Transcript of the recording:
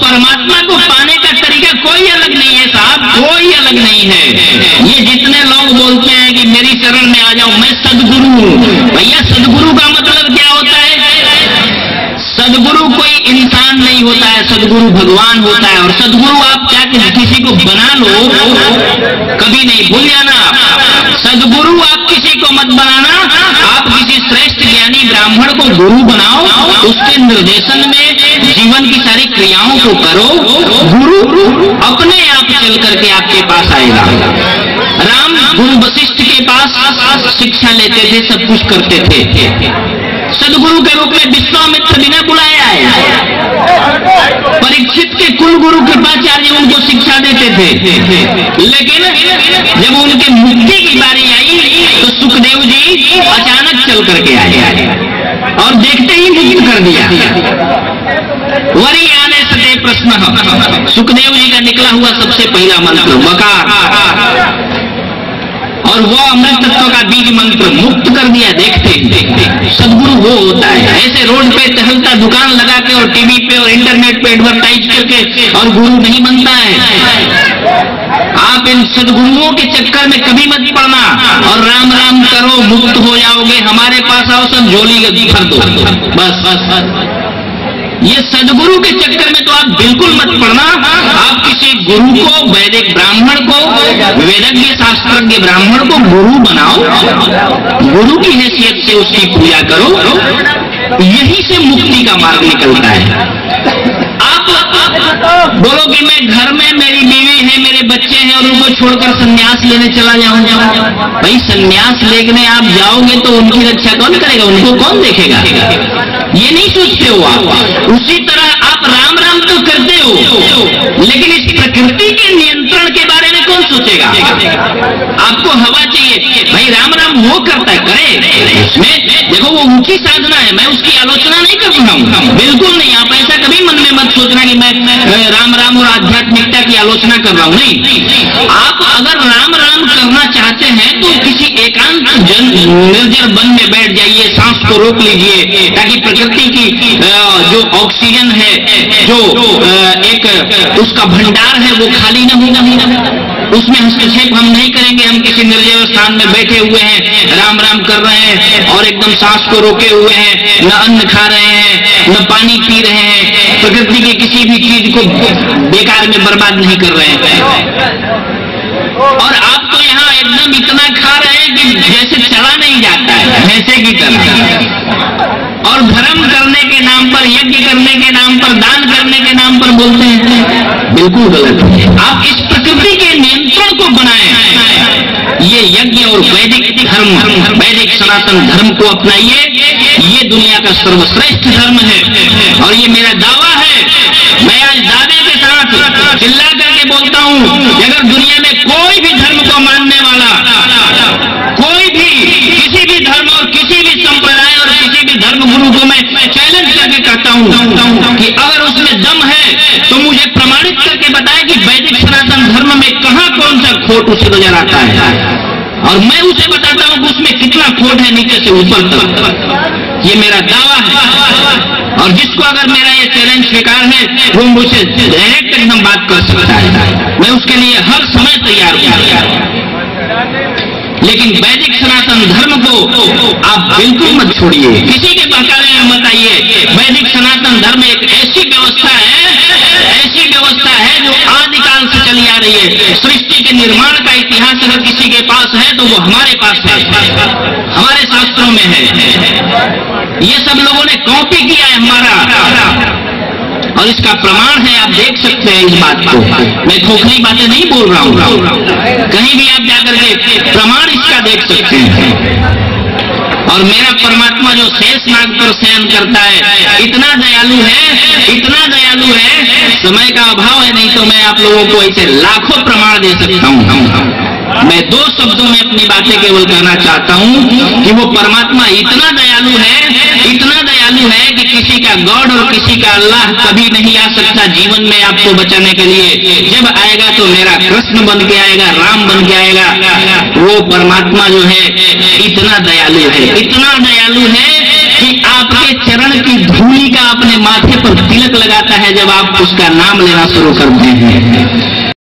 परमात्मा को पाने का तरीका कोई अलग नहीं है साहब, कोई अलग नहीं है। ये जितने लोग बोलते हैं कि मेरी शरण में आ जाओ, मैं सदगुरु हूं, भैया सदगुरु का मतलब क्या होता है? सदगुरु कोई इंसान नहीं होता है, सदगुरु भगवान होता है। और सदगुरु आप क्या किसी को बना लो, कभी नहीं भूल जाना, सदगुरु आप किसी को मत बनाना। आप किसी श्रेष्ठ ज्ञानी ब्राह्मण को गुरु बनाओ, उसके निर्देशन में जीवन की सारी क्रियाओं को करो, गुरु अपने आप चल करके आपके पास आएगा। राम गुरु वशिष्ठ के पास शिक्षा लेते थे, सब कुछ करते थे, सदगुरु के रूप में विश्वामित्र बिना बुलाए आए। परीक्षित के कुल गुरु कृपाचार्य उनको शिक्षा देते थे, लेकिन जब उनके मुक्ति की बारी आई तो सुखदेव जी अचानक चल करके आए और देखते ही मुक्त कर दिया। वरी आने सते प्रश्न, सुखदेव जी का निकला हुआ सबसे पहला मंत्र वकार, और वो अमृत तत्व का बीज मंत्र मुक्त कर दिया। देखते सदगुरु वो होता है, ऐसे रोड पे टहलता दुकान लगा के और टीवी पे और इंटरनेट पे एडवर्टाइज करके और गुरु नहीं बनता है। आप इन सदगुरुओं के चक्कर में कभी मत पड़ना और राम राम करो, मुक्त हो जाओगे, हमारे पास आओ, सब झोली भर दो, बस। ये सदगुरु के चक्कर में तो आप बिल्कुल मत पड़ना। आप किसी गुरु को, वैदिक ब्राह्मण को, वेदज्ञ शास्त्रज्ञ ब्राह्मण को गुरु बनाओ, गुरु की हैसियत से उसकी पूजा करो, यही से मुक्ति का मार्ग निकलता है। आप बोलो कि मैं घर में मेरी बीवी है, मेरे बच्चे हैं और उनको छोड़कर संन्यास लेने चला जाऊंगा। भाई संन्यास लेने आप जाओगे तो उनकी रक्षा कौन करेगा, उनको कौन देखेगा? ये नहीं सोचते हो आप। उसी तरह आप राम राम तो करते हो, लेकिन इस प्रकृति के नियंत्रण के बारे में कौन सोचेगा? आपको हवा चाहिए, भाई राम राम वो करता है, करे, उसमें देखो वो ऊंची साधना है, मैं उसकी आलोचना नहीं कर रहा हूं, बिल्कुल नहीं। आप ऐसा कभी मन में मत सोचना कि मैं राम राम और आध्यात्मिकता की आलोचना कर रहा हूं, नहीं। आप अगर राम राम करना चाहते हैं तो किसी एकांत निर्जन वन में बैठ जाइए, सांस को रोक लीजिए, ताकि प्रकृति की जो ऑक्सीजन है, जो एक उसका भंडार है, वो खाली न हो। उसमें हस्तक्षेप हम नहीं करेंगे। हम किसी निर्जन स्थान में बैठे हुए हैं, राम राम कर रहे हैं और एकदम सांस को रोके हुए हैं, न अन्न खा रहे हैं, न पानी पी रहे हैं, प्रकृति की किसी भी चीज को बेकार में बर्बाद नहीं कर रहे हैं। और आप तो यहाँ एकदम इतना खा रहे हैं कि जैसे चला नहीं जाता है, भैंसे की तरह। और धर्म करने के नाम पर, यज्ञ करने के नाम पर, दान करने के नाम पर बोलते हैं, बिल्कुल गलत है। आप इस प्रकृति के नियंत्रण को बनाएं। ये यज्ञ और वैदिक धर्म, वैदिक सनातन धर्म को अपनाइए, ये दुनिया का सर्वश्रेष्ठ धर्म है। और ये मेरा दावा है, मैं आज दावे के साथ चिल्ला करके बोलता हूं कि अगर दुनिया में कोई भी धर्म को मानने वाला, कोई भी किसी भी धर्म और किसी भी संप्रदाय और किसी भी धर्म गुरु को मैं चैलेंज करके कहता हूं कि अगर उसमें दम है तो मुझे प्रमाणित करके बताए कि वैदिक सनातन धर्म में कहां कौन सा खोट उसे नजर आता है, और मैं उसे बताता हूं कि उसमें कितना खोट है नीचे से ऊपर तक। ये मेरा दावा है, और जिसको अगर मेरा ये चैलेंज स्वीकार है वो मुझसे डायरेक्ट एकदम बात कर सकता है, मैं उसके लिए हर समय तैयार हूं। लेकिन वैदिक सनातन धर्म को आप बिल्कुल मत छोड़िए, किसी के बहकावे में मत आइए। वैदिक सनातन धर्म एक ऐसी व्यवस्था है जो आदिकाल से चली आ रही है। सृष्टि के निर्माण का इतिहास अगर किसी के पास है तो वो हमारे पास है, हमारे शास्त्रों में है। ये सब लोगों ने कॉपी किया है हमारा, और इसका प्रमाण है, आप देख सकते हैं इस बात को। मैं खोखली बातें नहीं बोल रहा हूं, कहीं भी आप जाकर के प्रमाण इसका देख सकते हैं। और मेरा परमात्मा जो शेष नाग पर शयन करता है, इतना दयालु है, इतना दयालु है, समय का अभाव है, नहीं तो मैं आप लोगों को ऐसे लाखों प्रमाण दे सकता हूं। मैं दो शब्दों में अपनी बातें केवल कहना चाहता हूं कि वो परमात्मा इतना दयालु है कि किसी का गॉड और किसी का अल्लाह कभी नहीं आ सकता जीवन में आपको बचाने के लिए। जब आएगा तो मेरा कृष्ण बन के आएगा, राम बन के आएगा। वो परमात्मा जो है इतना दयालु है कि आपके आपके चरण की धूलि का अपने माथे पर तिलक लगाता है जब आप उसका नाम लेना शुरू करते हैं।